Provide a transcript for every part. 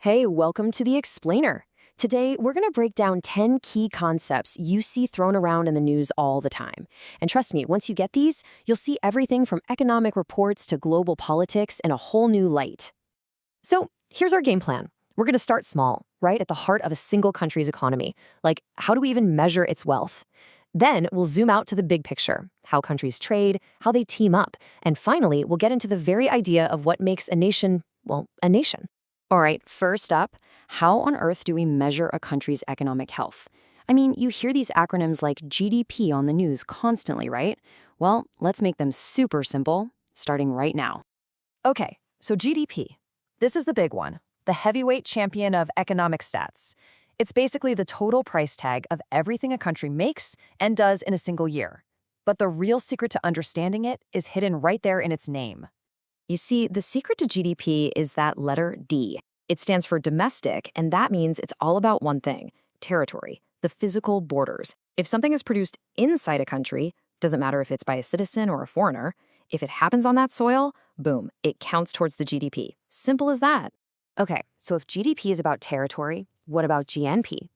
Hey, welcome to the Explainer. Today, we're going to break down 10 key concepts you see thrown around in the news all the time. And trust me, once you get these, you'll see everything from economic reports to global politics in a whole new light. So, here's our game plan. We're going to start small, right at the heart of a single country's economy. Like, how do we even measure its wealth? Then we'll zoom out to the big picture, how countries trade, how they team up, and finally, we'll get into the very idea of what makes a nation, well, a nation. All right, first up, how on earth do we measure a country's economic health? I mean, you hear these acronyms like GDP on the news constantly, right? Well, let's make them super simple, starting right now. Okay, so GDP. This is the big one, the heavyweight champion of economic stats. It's basically the total price tag of everything a country makes and does in a single year. But the real secret to understanding it is hidden right there in its name. You see, the secret to GDP is that letter D. It stands for domestic, and that means it's all about one thing, territory, the physical borders. If something is produced inside a country, doesn't matter if it's by a citizen or a foreigner, if it happens on that soil, boom, it counts towards the GDP. Simple as that. Okay, so if GDP is about territory, what about GNP?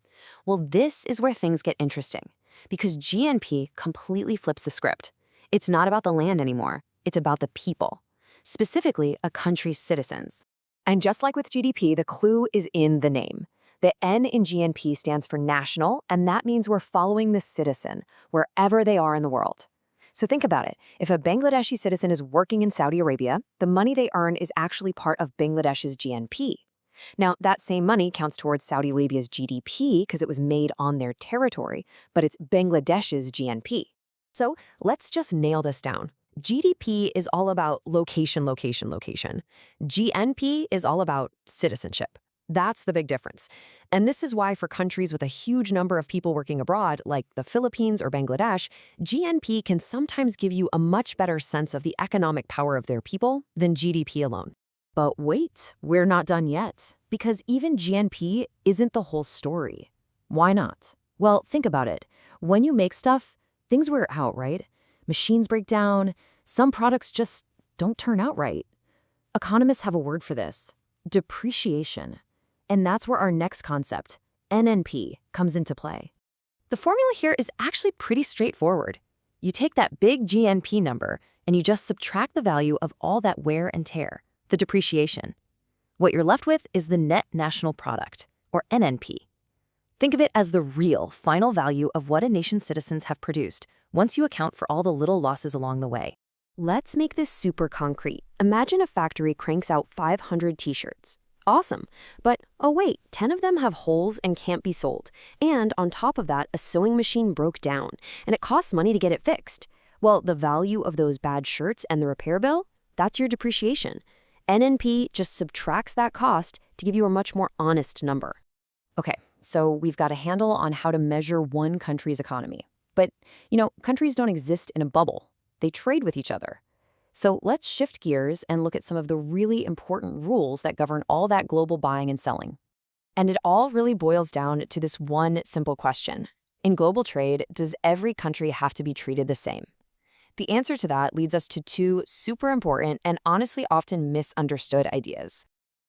Well, this is where things get interesting, because GNP completely flips the script. It's not about the land anymore, it's about the people. Specifically a country's citizens. And just like with GDP, the clue is in the name. The N in GNP stands for national, and that means we're following the citizen, wherever they are in the world. So think about it. If a Bangladeshi citizen is working in Saudi Arabia, the money they earn is actually part of Bangladesh's GNP. Now, that same money counts towards Saudi Arabia's GDP because it was made on their territory, but it's Bangladesh's GNP. So let's just nail this down. GDP is all about location, location, location. GNP is all about citizenship. That's the big difference. And this is why for countries with a huge number of people working abroad, like the Philippines or Bangladesh, GNP can sometimes give you a much better sense of the economic power of their people than GDP alone. But wait, we're not done yet, because even GNP isn't the whole story. Why not? Well, think about it. When you make stuff, things wear out, right? Machines break down, some products just don't turn out right. Economists have a word for this, depreciation. And that's where our next concept, NNP, comes into play. The formula here is actually pretty straightforward. You take that big GNP number and you just subtract the value of all that wear and tear, the depreciation. What you're left with is the net national product, or NNP. Think of it as the real, final value of what a nation's citizens have produced, once you account for all the little losses along the way. Let's make this super concrete. Imagine a factory cranks out 500 t-shirts. Awesome. But, oh wait, 10 of them have holes and can't be sold. And on top of that, a sewing machine broke down, and it costs money to get it fixed. Well, the value of those bad shirts and the repair bill, that's your depreciation. NNP just subtracts that cost to give you a much more honest number. Okay, so we've got a handle on how to measure one country's economy. But, countries don't exist in a bubble. They trade with each other. So let's shift gears and look at some of the really important rules that govern all that global buying and selling. And it all really boils down to this one simple question. In global trade, does every country have to be treated the same? The answer to that leads us to two super important and honestly often misunderstood ideas.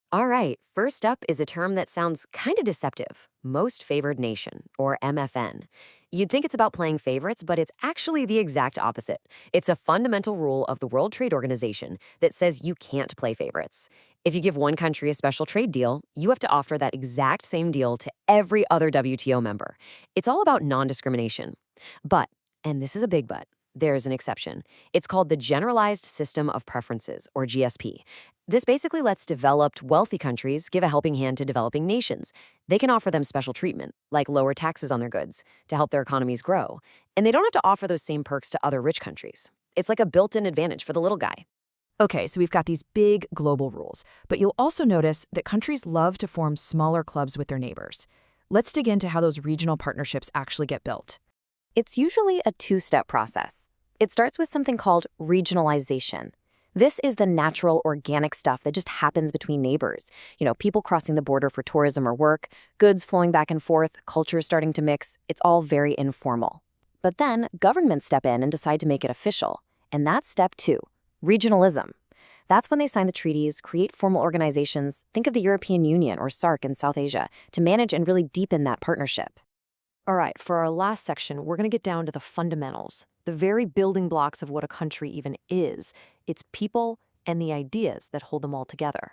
All right, first up is a term that sounds kind of deceptive, most favored nation, or MFN. You'd think it's about playing favorites, but it's actually the exact opposite. It's a fundamental rule of the World Trade Organization that says you can't play favorites. If you give one country a special trade deal, you have to offer that exact same deal to every other WTO member. It's all about non-discrimination. But, and this is a big but, there's an exception. It's called the Generalized System of Preferences, or GSP. This basically lets developed, wealthy countries give a helping hand to developing nations. They can offer them special treatment, like lower taxes on their goods, to help their economies grow. And they don't have to offer those same perks to other rich countries. It's like a built-in advantage for the little guy. Okay, so we've got these big global rules, but you'll also notice that countries love to form smaller clubs with their neighbors. Let's dig into how those regional partnerships actually get built. It's usually a two-step process. It starts with something called regionalization. This is the natural, organic stuff that just happens between neighbors. People crossing the border for tourism or work, goods flowing back and forth, cultures starting to mix. It's all very informal. But then governments step in and decide to make it official. And that's step two, regionalism. That's when they sign the treaties, create formal organizations, think of the European Union or SAARC in South Asia, to manage and really deepen that partnership. All right, for our last section, we're going to get down to the fundamentals, the very building blocks of what a country even is, its people, and the ideas that hold them all together.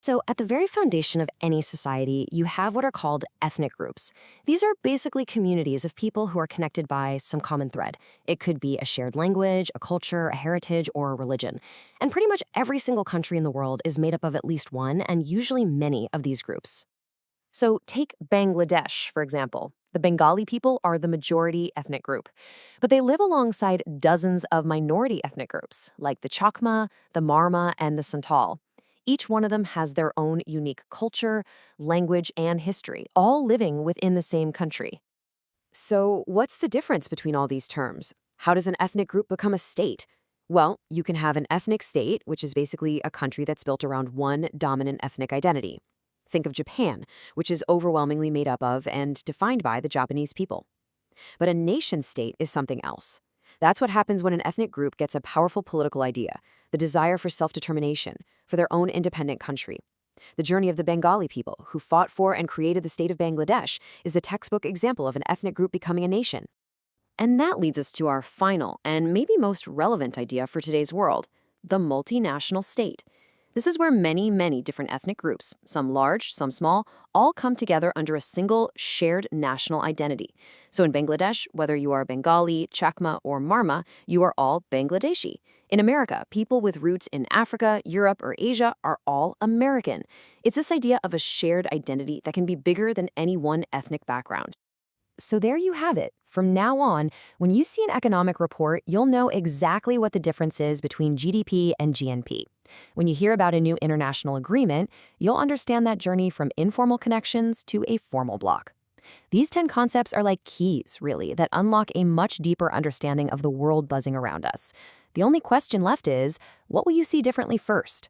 So, at the very foundation of any society, you have what are called ethnic groups. These are basically communities of people who are connected by some common thread. It could be a shared language, a culture, a heritage, or a religion. And pretty much every single country in the world is made up of at least one, and usually many, of these groups. So, take Bangladesh, for example. The Bengali people are the majority ethnic group, but they live alongside dozens of minority ethnic groups, like the Chakma, the Marma, and the Santal. Each one of them has their own unique culture, language, and history, all living within the same country. So, what's the difference between all these terms? How does an ethnic group become a state? Well, you can have an ethnic state, which is basically a country that's built around one dominant ethnic identity. Think of Japan, which is overwhelmingly made up of and defined by the Japanese people. But a nation-state is something else. That's what happens when an ethnic group gets a powerful political idea, the desire for self-determination, for their own independent country. The journey of the Bengali people, who fought for and created the state of Bangladesh, is the textbook example of an ethnic group becoming a nation. And that leads us to our final and maybe most relevant idea for today's world, the multinational state. This is where many, many different ethnic groups, some large, some small, all come together under a single shared national identity. So in Bangladesh, whether you are Bengali, Chakma, or Marma, you are all Bangladeshi. In America, people with roots in Africa, Europe, or Asia are all American. It's this idea of a shared identity that can be bigger than any one ethnic background. So there you have it. From now on, when you see an economic report, you'll know exactly what the difference is between GDP and GNP. When you hear about a new international agreement, you'll understand that journey from informal connections to a formal block. These 10 concepts are like keys, really, that unlock a much deeper understanding of the world buzzing around us. The only question left is, what will you see differently first?